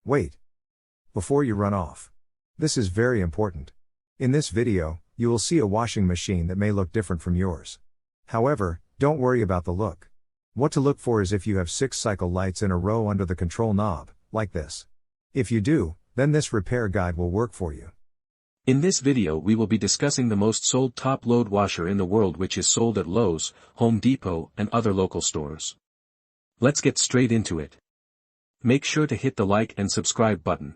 Wait. Before you run off. This is very important. In this video, you will see a washing machine that may look different from yours. However, don't worry about the look. What to look for is if you have 6 cycle lights in a row under the control knob, like this. If you do, then this repair guide will work for you. In this video we will be discussing the most sold top-load washer in the world, which is sold at Lowe's, Home Depot and other local stores. Let's get straight into it. Make sure to hit the like and subscribe button.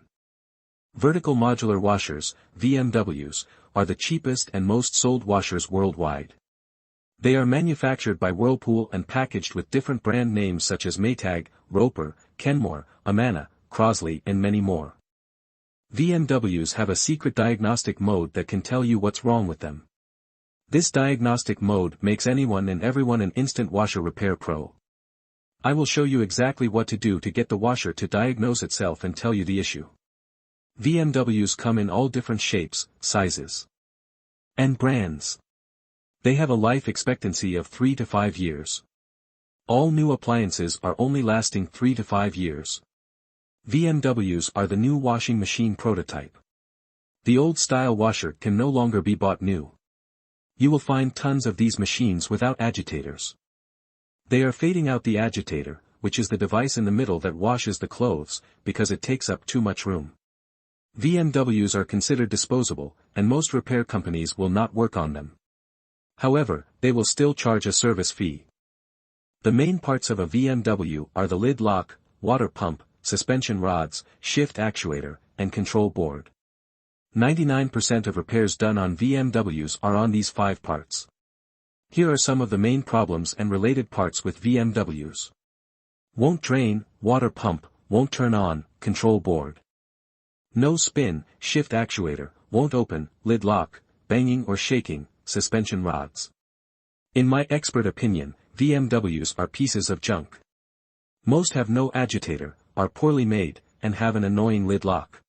Vertical modular washers, VMWs, are the cheapest and most sold washers worldwide. They are manufactured by Whirlpool and packaged with different brand names such as Maytag, Roper, Kenmore, Amana, Crosley and many more. VMWs have a secret diagnostic mode that can tell you what's wrong with them. This diagnostic mode makes anyone and everyone an instant washer repair pro. I will show you exactly what to do to get the washer to diagnose itself and tell you the issue. VMWs come in all different shapes, sizes, and brands. They have a life expectancy of 3 to 5 years. All new appliances are only lasting 3 to 5 years. VMWs are the new washing machine prototype. The old-style washer can no longer be bought new. You will find tons of these machines without agitators. They are fading out the agitator, which is the device in the middle that washes the clothes, because it takes up too much room. VMWs are considered disposable, and most repair companies will not work on them. However, they will still charge a service fee. The main parts of a VMW are the lid lock, water pump, suspension rods, shift actuator, and control board. 99% of repairs done on VMWs are on these 5 parts. Here are some of the main problems and related parts with VMWs. Won't drain, water pump, won't turn on, control board. No spin, shift actuator, won't open, lid lock, banging or shaking, suspension rods. In my expert opinion, VMWs are pieces of junk. Most have no agitator, are poorly made, and have an annoying lid lock.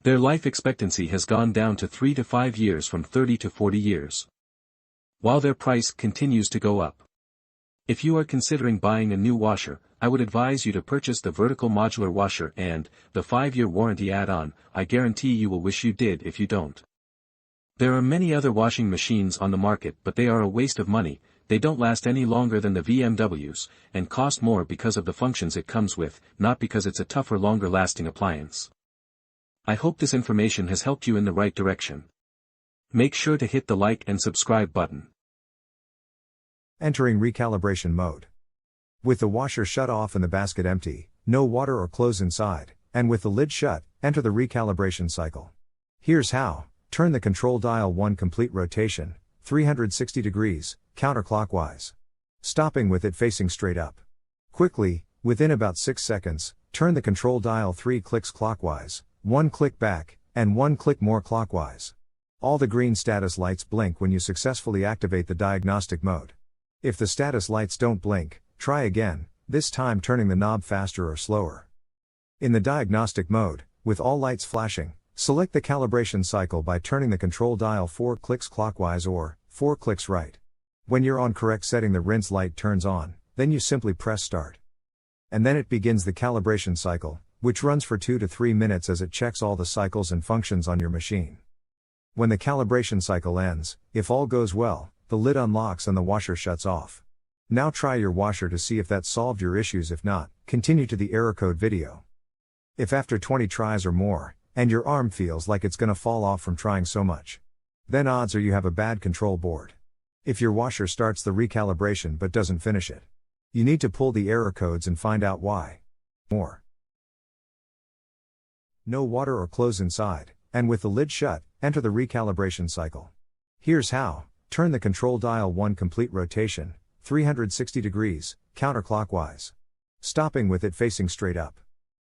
Their life expectancy has gone down to 3 to 5 years from 30 to 40 years. While their price continues to go up. If you are considering buying a new washer, I would advise you to purchase the vertical modular washer and the 5-year warranty add-on. I guarantee you will wish you did if you don't. There are many other washing machines on the market, but they are a waste of money. They don't last any longer than the VMWs, and cost more because of the functions it comes with, not because it's a tougher, longer-lasting appliance. I hope this information has helped you in the right direction. Make sure to hit the like and subscribe button. Entering recalibration mode. With the washer shut off and the basket empty, no water or clothes inside, and with the lid shut, enter the recalibration cycle. Here's how. Turn the control dial 1 complete rotation, 360 degrees, counterclockwise. Stopping with it facing straight up. Quickly, within about 6 seconds, turn the control dial 3 clicks clockwise, 1 click back, and 1 click more clockwise. All the green status lights blink when you successfully activate the diagnostic mode. If the status lights don't blink, try again, this time turning the knob faster or slower. In the diagnostic mode, with all lights flashing, select the calibration cycle by turning the control dial 4 clicks clockwise or 4 clicks right. When you're on correct setting, the rinse light turns on, then you simply press start. And then it begins the calibration cycle, which runs for 2 to 3 minutes as it checks all the cycles and functions on your machine. When the calibration cycle ends, if all goes well, the lid unlocks and the washer shuts off. Now try your washer to see if that solved your issues. If not, continue to the error code video. If after 20 tries or more, and your arm feels like it's gonna fall off from trying so much, then odds are you have a bad control board. If your washer starts the recalibration but doesn't finish it, you need to pull the error codes and find out why. More. No water or clothes inside, and with the lid shut, enter the recalibration cycle. Here's how. Turn the control dial 1 complete rotation, 360 degrees, counterclockwise. Stopping with it facing straight up.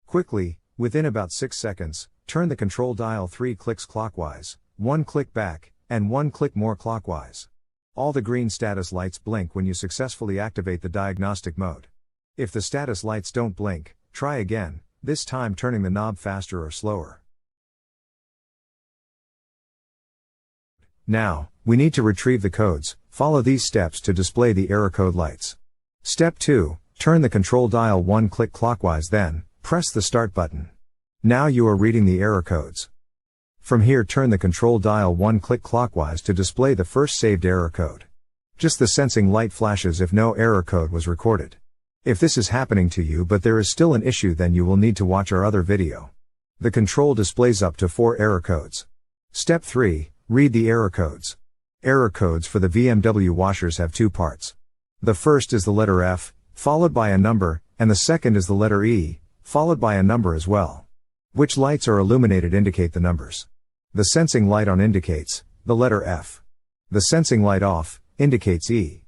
Quickly, within about 6 seconds, turn the control dial 3 clicks clockwise, 1 click back, and 1 click more clockwise. All the green status lights blink when you successfully activate the diagnostic mode. If the status lights don't blink, try again, this time turning the knob faster or slower. Now, we need to retrieve the codes. Follow these steps to display the error code lights. Step 2, turn the control dial 1 click clockwise, then press the start button. Now you are reading the error codes. From here turn the control dial one click clockwise to display the first saved error code. Just the sensing light flashes if no error code was recorded. If this is happening to you but there is still an issue, then you will need to watch our other video. The control displays up to 4 error codes. Step 3. Read the error codes. Error codes for the VMW washers have 2 parts. The first is the letter F, followed by a number, and the second is the letter E, followed by a number as well. Which lights are illuminated indicate the numbers. The sensing light on indicates the letter F. The sensing light off indicates E.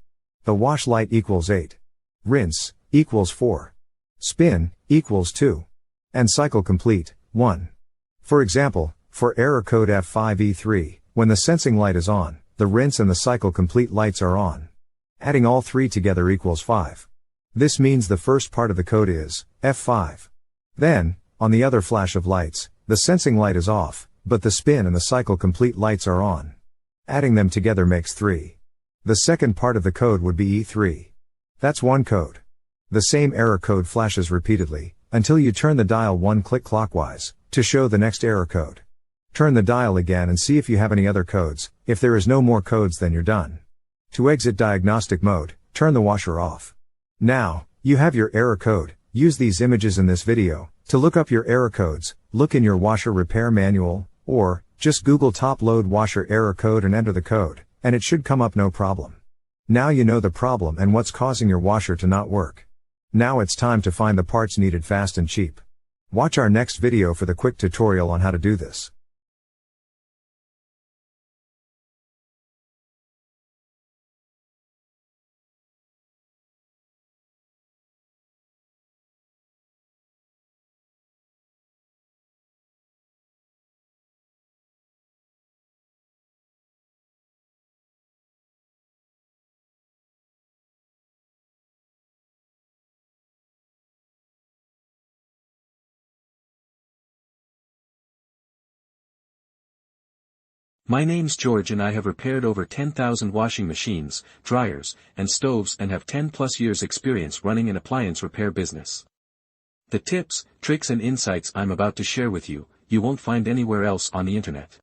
The wash light equals 8. Rinse equals 4. Spin equals 2. And cycle complete 1. For example, for error code F5E3, when the sensing light is on, the rinse and the cycle complete lights are on. Adding all 3 together equals 5. This means the first part of the code is F5. Then, on the other flash of lights, the sensing light is off, but the spin and the cycle complete lights are on. Adding them together makes 3. The second part of the code would be E3. That's one code. The same error code flashes repeatedly, until you turn the dial one click clockwise, to show the next error code. Turn the dial again and see if you have any other codes. If there is no more codes, then you're done. To exit diagnostic mode, turn the washer off. Now, you have your error code. Use these images in this video to look up your error codes. Look in your washer repair manual, or just Google top load washer error code and enter the code, and it should come up no problem. Now you know the problem and what's causing your washer to not work. Now it's time to find the parts needed fast and cheap. Watch our next video for the quick tutorial on how to do this. My name's George and I have repaired over 10,000 washing machines, dryers, and stoves and have 10+ years experience running an appliance repair business. The tips, tricks and insights I'm about to share with you, you won't find anywhere else on the internet.